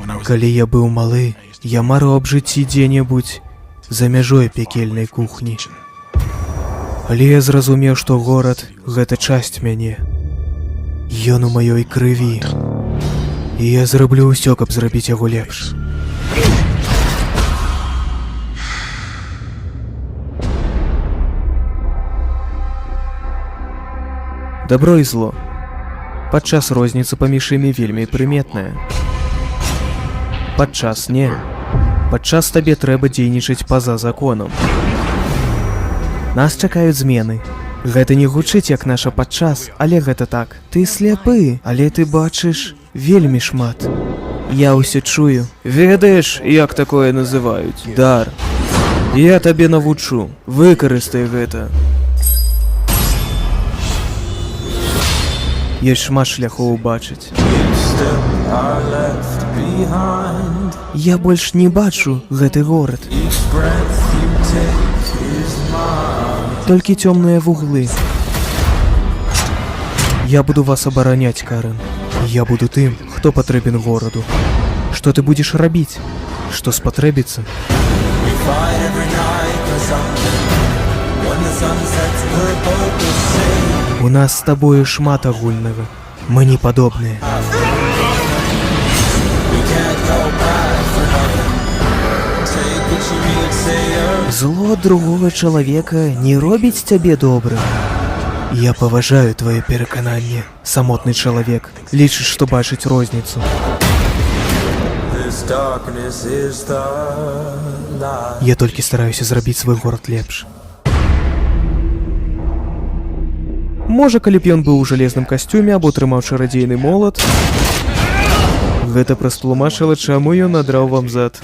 Калі я быў малы, я марыў аб жыцці дзе-небудзь за мяжой пекельнай кухні. Але я зразумеў, што горад — гэта часць мяне. Ён у маёй крыві. І я зраблю ўсё, каб зрабіць яго лепш. Добро і зло. Падчас розніца паміж імі вельмі прыметная. Падчас не. Падчас табе трэба дзейнічаць па-за законам. Нас чакаюць змены. Гэта не гучыць як наша падчас, але гэта так. Ты сляпы, але ты бачыш вельмі шмат. Я ўсё чую. Ведаеш, як такое называюць? Дар. Я табе навучу. Выкарыстай гэта. Ёсць шмат шляхоў убачыць. Я больш не бачу гэты горад. Толькі цёмныя вуглы. Я буду вас абараняць, Карен. Я буду тым, хто патрэбен гораду. Што ты будзеш рабіць? Што спатрэбіцца? У нас з табою шмат агульнага. Мы не падобныя. Зло ад другога чалавека не робіць цябе добрым. Я паважаю твоё перакананне, самотны чалавек. Лічыш, што бачыць розніцу. Я толькі стараюся зрабіць свой горад лепш. Можа, калі б ён быў у жалезным касцюме або трымаў чарадзейны молат, гэта прастлумачыла, чаму ён надраў вам зад.